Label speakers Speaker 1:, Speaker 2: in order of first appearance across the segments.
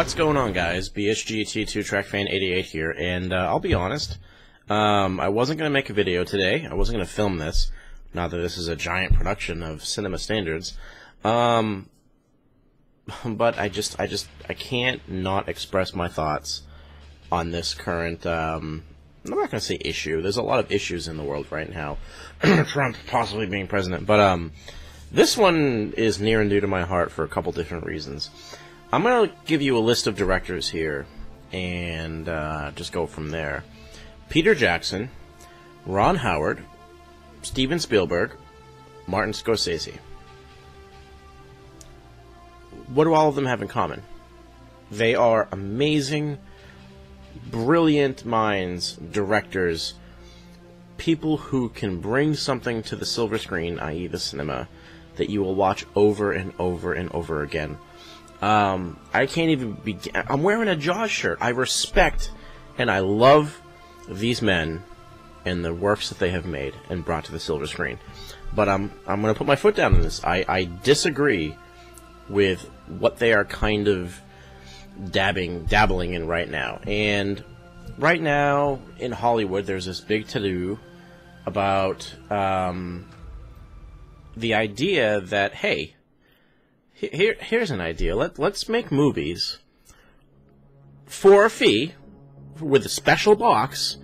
Speaker 1: What's going on, guys? BSGT2 TrackFan88 here, and I'll be honest, I wasn't going to make a video today. I wasn't going to film this, not that this is a giant production of cinema standards, but I can't not express my thoughts on this current, I'm not going to say issue. There's a lot of issues in the world right now. Trump possibly being president, but this one is near and dear to my heart for a couple different reasons. I'm going to give you a list of directors here, and just go from there. Peter Jackson, Ron Howard, Steven Spielberg, Martin Scorsese. What do all of them have in common? They are amazing, brilliant minds, directors, people who can bring something to the silver screen, i.e. the cinema, that you will watch over and over and over again. I can't even begin. I'm wearing a Jaws shirt. I respect and I love these men and the works that they have made and brought to the silver screen. But I'm going to put my foot down on this. I disagree with what they are kind of dabbling in right now. And right now in Hollywood, there's this big to-do about the idea that, hey, here's an idea. Let's make movies for a fee with a special box,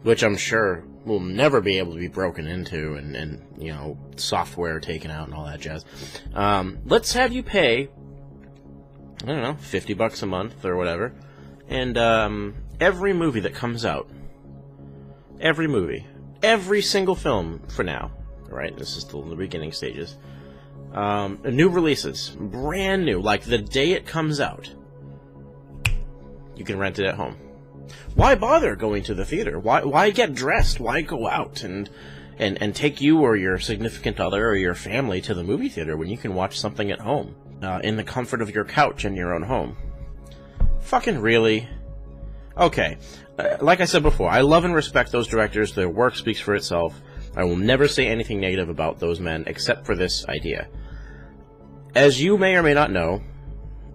Speaker 1: which I'm sure will never be able to be broken into and you know, software taken out and all that jazz. Let's have you pay, I don't know, $50 a month or whatever, and every movie that comes out, every single film for now, right? This is still in the beginning stages. New releases, brand new, like the day it comes out, you can rent it at home. Why bother going to the theater? Why get dressed? Why go out and take you or your significant other or your family to the movie theater when you can watch something at home, in the comfort of your couch in your own home? Fucking really? Okay, like I said before, I love and respect those directors. Their work speaks for itself. I will never say anything negative about those men except for this idea. As you may or may not know,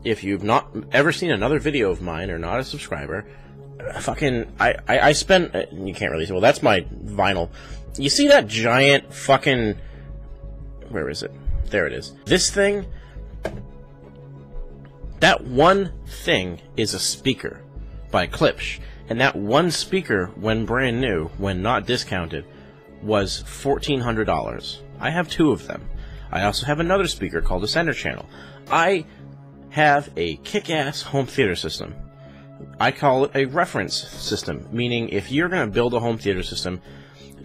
Speaker 1: if you've not ever seen another video of mine or not a subscriber, I spent, you can't really see, well, that's my vinyl. You see that giant fucking, where is it? There it is. This thing, that one thing is a speaker by Klipsch, and that one speaker, when brand new, when not discounted, was $1,400. I have two of them. I also have another speaker called a Center Channel. I have a kick-ass home theater system. I call it a reference system, meaning if you're going to build a home theater system,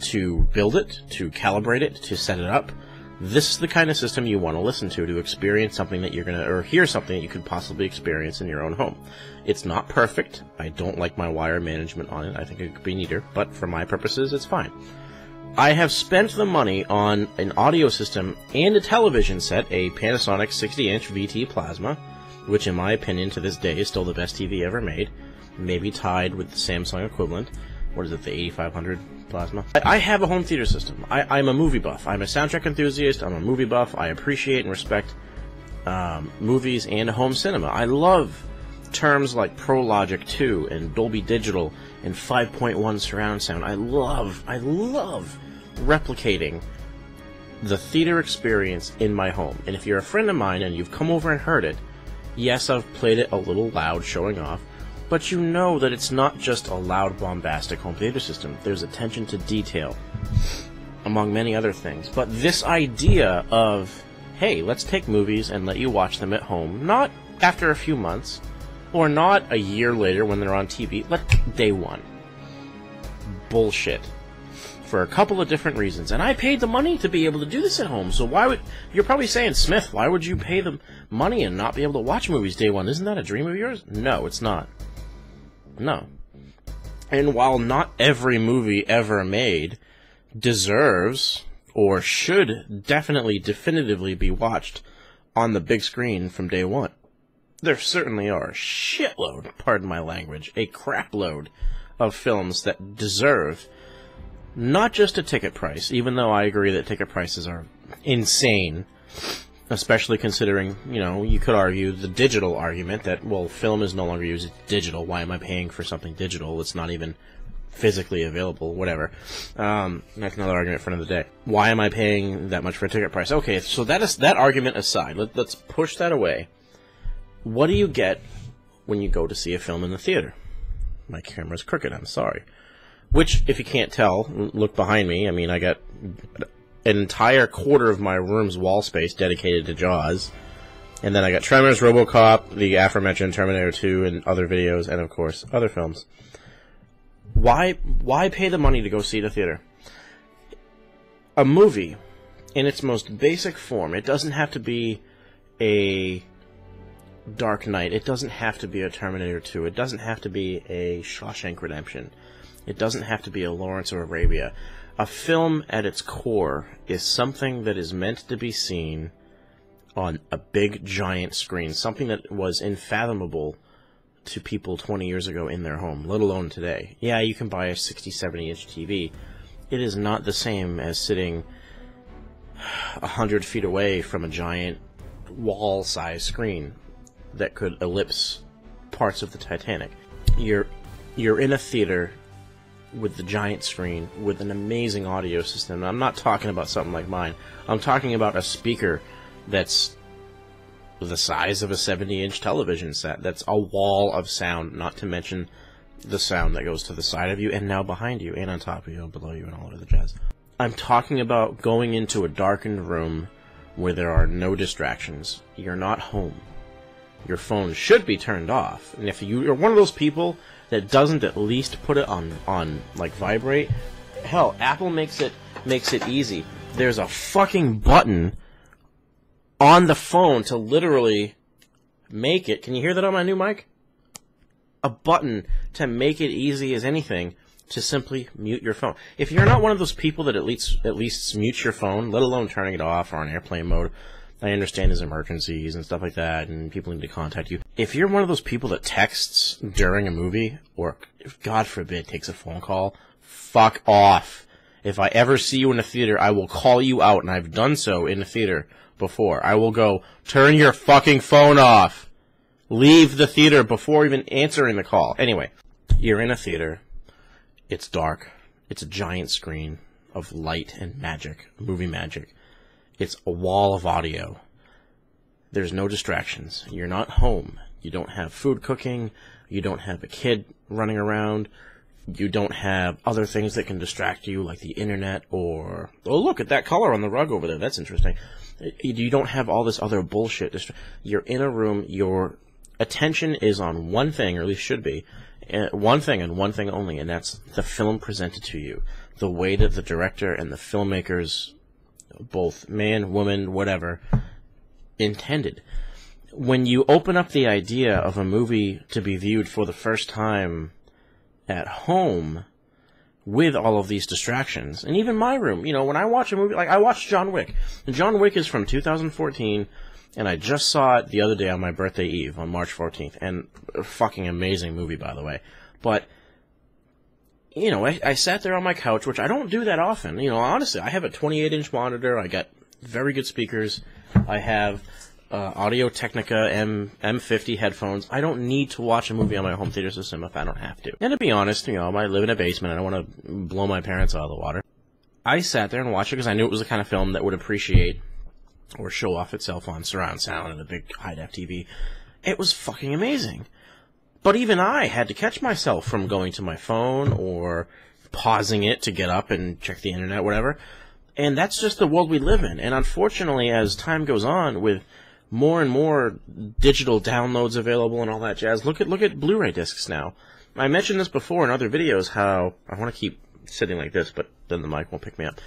Speaker 1: to build it, to calibrate it, to set it up, this is the kind of system you want to listen to experience something that you're going to, or hear something that you could possibly experience in your own home. It's not perfect. I don't like my wire management on it. I think it could be neater, but for my purposes, it's fine. I have spent the money on an audio system and a television set, a Panasonic 60-inch VT Plasma, which in my opinion to this day is still the best TV ever made, maybe tied with the Samsung equivalent. What is it, the 8500 Plasma? I have a home theater system. I'm a movie buff. I'm a soundtrack enthusiast. I'm a movie buff. I appreciate and respect movies and home cinema. I love terms like ProLogic 2 and Dolby Digital and 5.1 surround sound. I love replicating the theater experience in my home. And if you're a friend of mine and you've come over and heard it, yes, I've played it a little loud, showing off, but you know that it's not just a loud, bombastic home theater system. There's attention to detail, among many other things. But this idea of, hey, let's take movies and let you watch them at home, not after a few months, or not a year later when they're on TV, day one. Bullshit. For a couple of different reasons. And I paid the money to be able to do this at home, so why would... You're probably saying, Smith, why would you pay the money and not be able to watch movies day one? Isn't that a dream of yours? No, it's not. No. And while not every movie ever made deserves, or should definitely, definitively be watched on the big screen from day one, there certainly are a shitload, pardon my language, a crapload of films that deserve not just a ticket price, even though I agree that ticket prices are insane Especially considering, you know, you could argue the digital argument that, well, film is no longer used, it's digital. Why am I paying for something digital? It's not even physically available, whatever. That's another argument for another day. Why am I paying that much for a ticket price? Okay, so that argument aside, let's push that away. What do you get when you go to see a film in the theater? My camera's crooked, I'm sorry. Which, if you can't tell, look behind me. I mean, I got an entire quarter of my room's wall space dedicated to Jaws. And then I got Tremors, RoboCop, the aforementioned Terminator 2, and other videos, and of course, other films. Why pay the money to go see the theater? A movie, in its most basic form, it doesn't have to be a Dark Knight. It doesn't have to be a Terminator 2. It doesn't have to be a Shawshank Redemption. It doesn't have to be a Lawrence of Arabia. A film at its core is something that is meant to be seen on a big, giant screen. Something that was unfathomable to people 20 years ago in their home, let alone today. Yeah, you can buy a 60, 70-inch TV. It is not the same as sitting 100 feet away from a giant wall-sized screen that could ellipse parts of the Titanic. You're in a theater with the giant screen, with an amazing audio system. I'm not talking about something like mine. I'm talking about a speaker that's the size of a 70-inch television set. That's a wall of sound, not to mention the sound that goes to the side of you, and now behind you, and on top of you, and below you, and all over the jazz. I'm talking about going into a darkened room where there are no distractions. You're not home. Your phone should be turned off. And if you're one of those people that doesn't at least put it on like vibrate, hell, Apple makes it easy. There's a fucking button on the phone to literally make it. Can you hear that on my new mic? A button to make it easy as anything to simply mute your phone. If you're not one of those people that at least mutes your phone, let alone turning it off or on airplane mode, I understand there's emergencies and stuff like that, and people need to contact you. If you're one of those people that texts during a movie, or, God forbid, takes a phone call, fuck off. If I ever see you in a theater, I will call you out, and I've done so in the theater before. I will go, turn your fucking phone off. Leave the theater before even answering the call. Anyway, you're in a theater. It's dark. It's a giant screen of light and magic, movie magic. It's a wall of audio. There's no distractions. You're not home. You don't have food cooking. You don't have a kid running around. You don't have other things that can distract you, like the internet or, oh, look at that color on the rug over there. That's interesting. You don't have all this other bullshit. You're in a room. Your attention is on one thing, or at least should be, one thing and one thing only, and that's the film presented to you. The way that the director and the filmmakers, both man, woman, whatever, intended. When you open up the idea of a movie to be viewed for the first time at home with all of these distractions, and even my room, you know, when I watch a movie, like I watched John Wick, and John Wick is from 2014, and I just saw it the other day on my birthday eve, on March 14th, and a fucking amazing movie, by the way. But you know, I sat there on my couch, which I don't do that often. You know, honestly, I have a 28-inch monitor. I got very good speakers. I have Audio-Technica M50 headphones. I don't need to watch a movie on my home theater system if I don't have to. And to be honest, you know, I live in a basement. I don't want to blow my parents out of the water. I sat there and watched it because I knew it was the kind of film that would appreciate or show off itself on surround sound and a big high-def TV. It was fucking amazing. But even I had to catch myself from going to my phone or pausing it to get up and check the internet, whatever. And that's just the world we live in. And unfortunately, as time goes on, with more and more digital downloads available and all that jazz, look at Blu-ray discs now. I mentioned this before in other videos, how I want to keep sitting like this, but then the mic won't pick me up.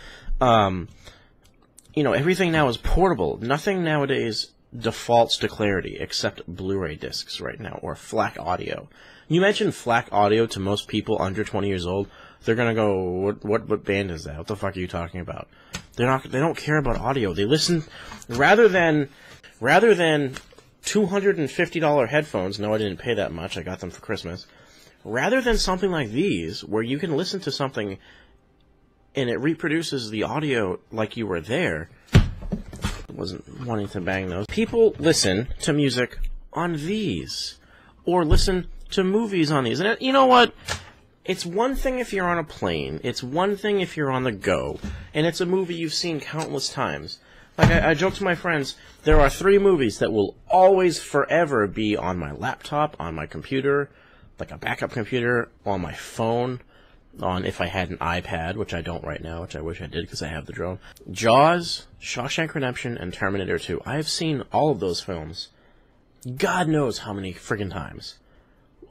Speaker 1: You know, everything now is portable. Nothing nowadays defaults to clarity except Blu-ray discs right now, or FLAC audio. You mention FLAC audio to most people under 20 years old, they're gonna go, what band is that? What the fuck are you talking about? They don't care about audio. They listen, rather than $250 headphones, no, I didn't pay that much, I got them for Christmas, rather than something like these, where you can listen to something and it reproduces the audio like you were there. wasn't wanting to bang those. People listen to music on these, or listen to movies on these. And you know what? It's one thing if you're on a plane. It's one thing if you're on the go. And it's a movie you've seen countless times. Like, I joke to my friends, there are 3 movies that will always, forever be on my laptop, on my computer, like a backup computer, on my phone, on if I had an iPad, which I don't right now, which I wish I did because I have the drone. Jaws, Shawshank Redemption, and Terminator 2. I have seen all of those films. God knows how many friggin' times.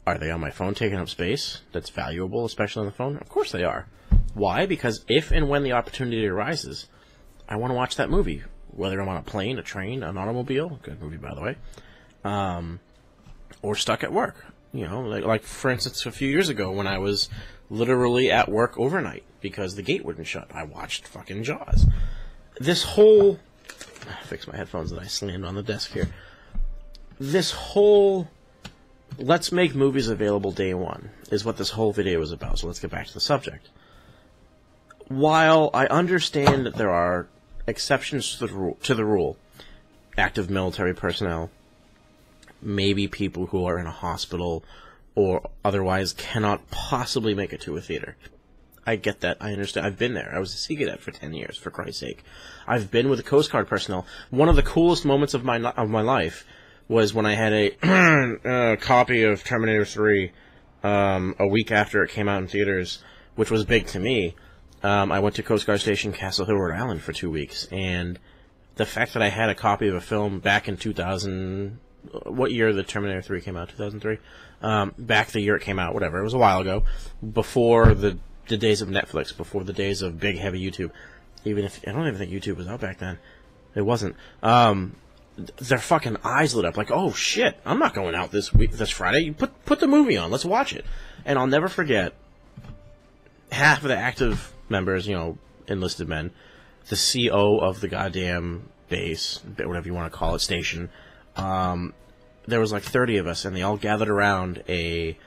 Speaker 1: Are they on my phone taking up space? That's valuable, especially on the phone? Of course they are. Why? Because if and when the opportunity arises, I want to watch that movie. Whether I'm on a plane, a train, an automobile, good movie by the way, or stuck at work. You know, like for instance, a few years ago when I was literally at work overnight because the gate wouldn't shut, I watched fucking Jaws. This whole... fix my headphones that I slammed on the desk here. This whole... let's make movies available day one is what this whole video is about, so let's get back to the subject. While I understand that there are exceptions to the rule, active military personnel, maybe people who are in a hospital or otherwise cannot possibly make it to a theater. I get that. I understand. I've been there. I was a Sea Cadet for 10 years, for Christ's sake. I've been with the Coast Guard personnel. One of the coolest moments of my life was when I had a copy of Terminator 3 a week after it came out in theaters, which was big to me. I went to Coast Guard Station Castle Hill, Rhode Island for 2 weeks, and the fact that I had a copy of a film back in 2000... what year the Terminator 3 came out? 2003? Back the year it came out, whatever. It was a while ago. Before the days of Netflix, before the days of big, heavy YouTube. Even if... I don't even think YouTube was out back then. It wasn't. Their fucking eyes lit up like, oh shit, I'm not going out this Friday. You put the movie on, let's watch it. And I'll never forget, half of the active members, you know, enlisted men, the CO of the goddamn base, whatever you want to call it, station, there was like 30 of us, and they all gathered around a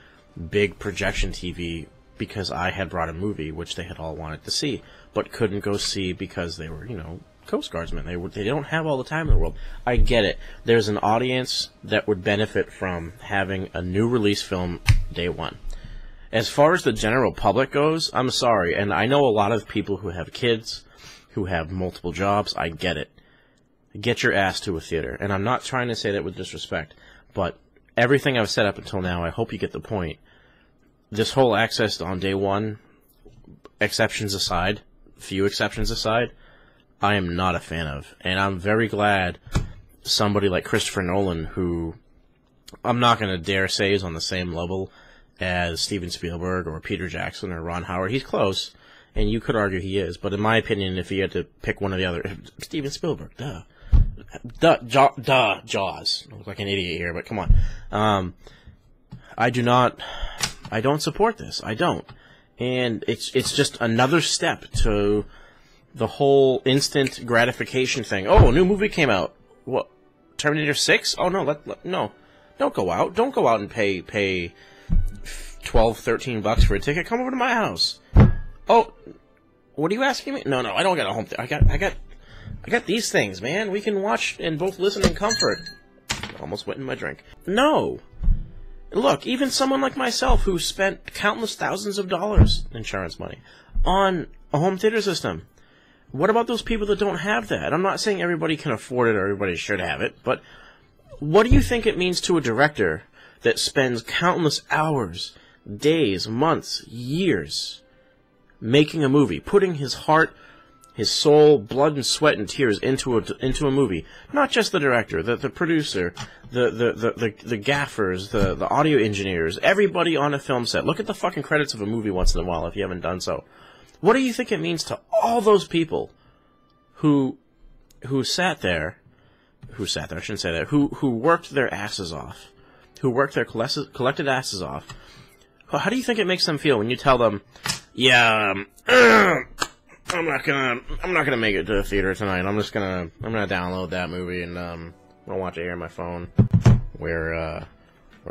Speaker 1: big projection TV because I had brought a movie which they had all wanted to see, but couldn't go see because they were, you know, Coast Guardsmen. They don't have all the time in the world. I get it. There's an audience that would benefit from having a new release film day one. As far as the general public goes, I'm sorry, and I know a lot of people who have kids, who have multiple jobs. I get it. Get your ass to a theater. And I'm not trying to say that with disrespect, but everything I've said up until now, I hope you get the point. This whole access on day one, exceptions aside, few exceptions aside, I am not a fan of. And I'm very glad somebody like Christopher Nolan, who I'm not going to dare say is on the same level as Steven Spielberg or Peter Jackson or Ron Howard. He's close, and you could argue he is. But in my opinion, if he had to pick one or the other, Steven Spielberg, Jaws. I look like an idiot here, but come on. I don't support this. I don't. And it's just another step to the whole instant gratification thing. Oh, a new movie came out. What? Terminator 6? Oh, no, no. Don't go out. Don't go out and pay $12, $13 for a ticket. Come over to my house. Oh, what are you asking me? No, I don't got a home theater. I got these things, man. We can watch and both listen in comfort. Almost went in my drink. No. Look, even someone like myself who spent countless thousands of dollars, insurance money, on a home theater system. What about those people that don't have that? I'm not saying everybody can afford it or everybody should have it, but what do you think it means to a director that spends countless hours, days, months, years making a movie, putting his heart, his soul, blood and sweat and tears into a movie? Not just the director, the producer, the gaffers, the audio engineers, everybody on a film set. Look at the fucking credits of a movie once in a while if you haven't done so. What do you think it means to all those people who sat there, I shouldn't say that, who worked their asses off, who worked their collected asses off? How do you think it makes them feel when you tell them, yeah, I'm not gonna make it to the theater tonight. I'm gonna download that movie and I'll watch it here on my phone. Wear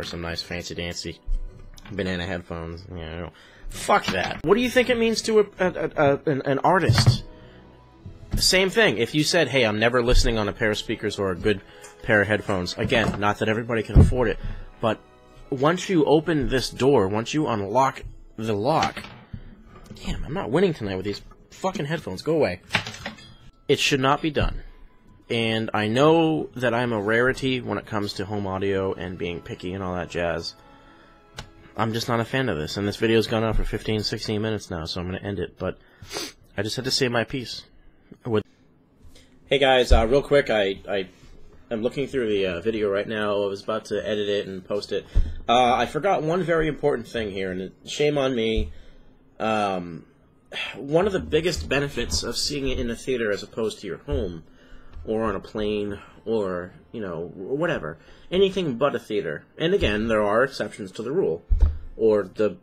Speaker 1: some nice fancy dancy banana headphones. You know, fuck that. What do you think it means to an artist Same thing. If you said, hey, I'm never listening on a pair of speakers or a good pair of headphones, again, not that everybody can afford it, but once you open this door, once you unlock the lock, damn, I'm not winning tonight with these fucking headphones. Go away. It should not be done. And I know that I'm a rarity when it comes to home audio and being picky and all that jazz. I'm just not a fan of this, and this video's gone on for 15, 16 minutes now, so I'm going to end it, but I just had to say my piece. Hey guys, real quick, I'm looking through the video right now. I was about to edit it and post it. I forgot one very important thing here, and shame on me. One of the biggest benefits of seeing it in a theater as opposed to your home, or on a plane, or, you know, whatever. Anything but a theater. And again, there are exceptions to the rule. Or the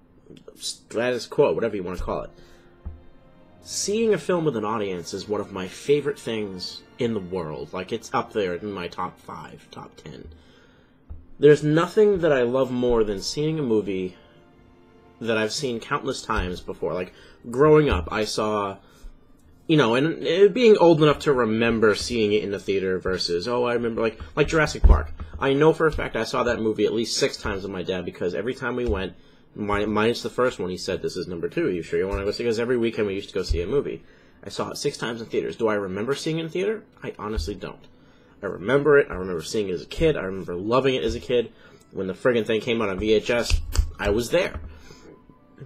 Speaker 1: status quo, whatever you want to call it. Seeing a film with an audience is one of my favorite things in the world. Like, it's up there in my top 5, top 10. There's nothing that I love more than seeing a movie that I've seen countless times before. Like, growing up, I saw... You know, and being old enough to remember seeing it in the theater versus, oh, I remember, like Jurassic Park. I know for a fact I saw that movie at least 6 times with my dad, because every time we went, minus the first one, he said, this is number 2, you sure you want to go see it? Because every weekend we used to go see a movie. I saw it 6 times in theaters. Do I remember seeing it in theater? I honestly don't. I remember it. I remember seeing it as a kid. I remember loving it as a kid. When the friggin' thing came out on VHS, I was there.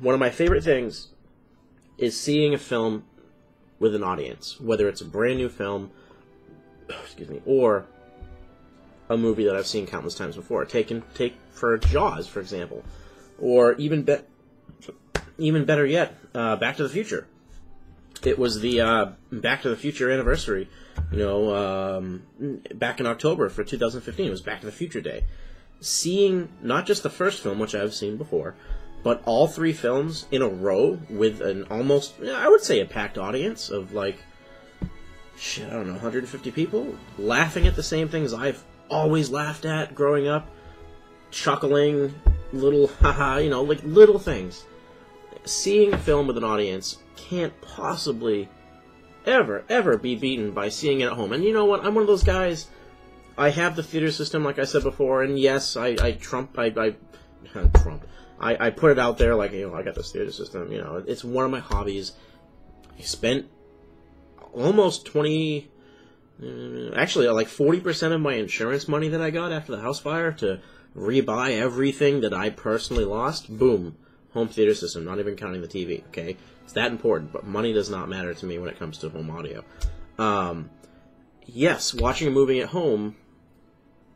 Speaker 1: One of my favorite things is seeing a film with an audience, whether it's a brand new film, excuse me, or a movie that I've seen countless times before. Take for Jaws, for example, or even better yet, Back to the Future. It was the Back to the Future anniversary, you know, back in October for 2015. It was Back to the Future Day. Seeing not just the first film, which I've seen before, but all 3 films in a row with an almost, I would say, a packed audience of, like, shit, I don't know, 150 people, laughing at the same things I've always laughed at growing up, chuckling, little haha, you know, like, little things. Seeing a film with an audience can't possibly ever be beaten by seeing it at home. And you know what? I'm one of those guys. I have the theater system, like I said before, and yes, I put it out there, like, you know, I got this theater system, you know, it's one of my hobbies. I spent almost actually, like 40% of my insurance money that I got after the house fire to rebuy everything that I personally lost. Boom. Home theater system, not even counting the TV, okay? It's that important, but money does not matter to me when it comes to home audio. Yes, watching a movie at home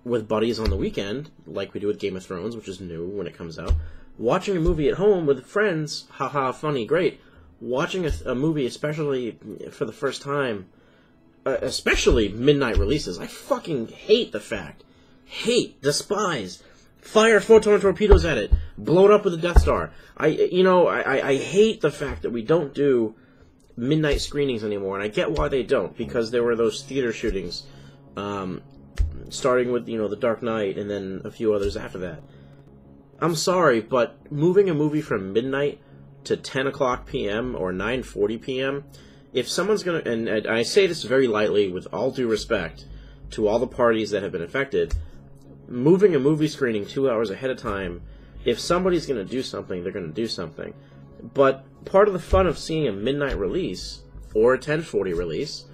Speaker 1: with buddies on the weekend, like we do with Game of Thrones, which is new when it comes out. Watching a movie at home with friends, haha, funny, great. Watching a movie, especially for the first time, especially midnight releases, I fucking hate the fact, despise, fire photon torpedoes at it, blow it up with a Death Star. I hate the fact that we don't do midnight screenings anymore, and I get why they don't, because there were those theater shootings, starting with, you know, The Dark Knight, and then a few others after that. I'm sorry, but moving a movie from midnight to 10 o'clock p.m. or 9:40 p.m., if someone's going to, and I say this very lightly with all due respect to all the parties that have been affected, moving a movie screening 2 hours ahead of time, if somebody's going to do something, they're going to do something. But part of the fun of seeing a midnight release, or a 10:40 release,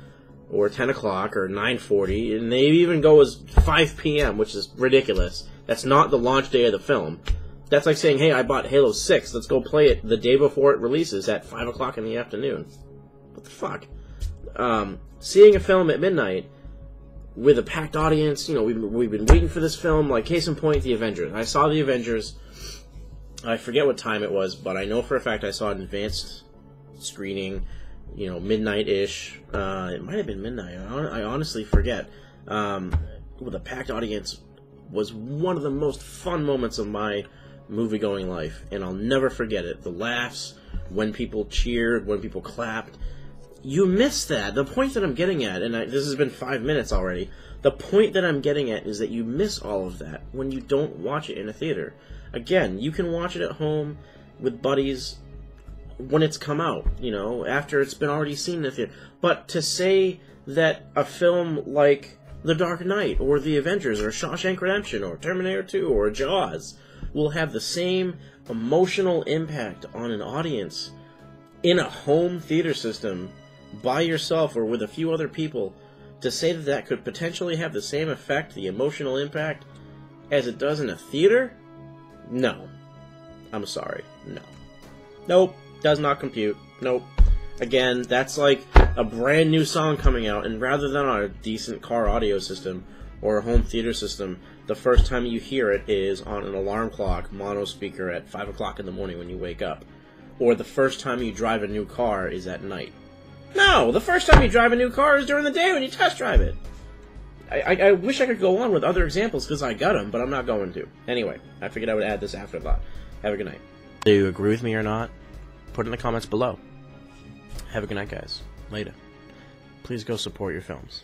Speaker 1: or 10 o'clock, or 9:40, and they even go as 5 p.m., which is ridiculous. That's not the launch day of the film. That's like saying, hey, I bought Halo 6, let's go play it the day before it releases at 5 o'clock in the afternoon. What the fuck? Seeing a film at midnight with a packed audience, you know, we've been waiting for this film, like, case in point, The Avengers. I saw The Avengers, I forget what time it was, but I know for a fact I saw an advanced screening, you know, midnight-ish. It might have been midnight, I honestly forget. With a packed audience was one of the most fun moments of my movie-going life, and I'll never forget it. The laughs, when people cheered, when people clapped. You miss that. The point that I'm getting at, and this has been 5 minutes already, the point that I'm getting at is that you miss all of that when you don't watch it in a theater. Again, you can watch it at home with buddies when it's come out, you know, after it's been already seen in the theater. But to say that a film like The Dark Knight, or The Avengers, or Shawshank Redemption, or Terminator 2, or Jaws will have the same emotional impact on an audience in a home theater system by yourself or with a few other people, to say that that could potentially have the same effect, the emotional impact, as it does in a theater? No. I'm sorry. No. Nope. Does not compute. Nope. Again, that's like a brand new song coming out, and rather than on a decent car audio system or a home theater system, the first time you hear it is on an alarm clock mono speaker at 5 o'clock in the morning when you wake up. Or the first time you drive a new car is at night. No! The first time you drive a new car is during the day when you test drive it! I wish I could go on with other examples because I got them, but I'm not going to. Anyway, I figured I would add this afterthought. Have a good night. Do you agree with me or not? Put it in the comments below. Have a good night, guys. Later. Please go support your films.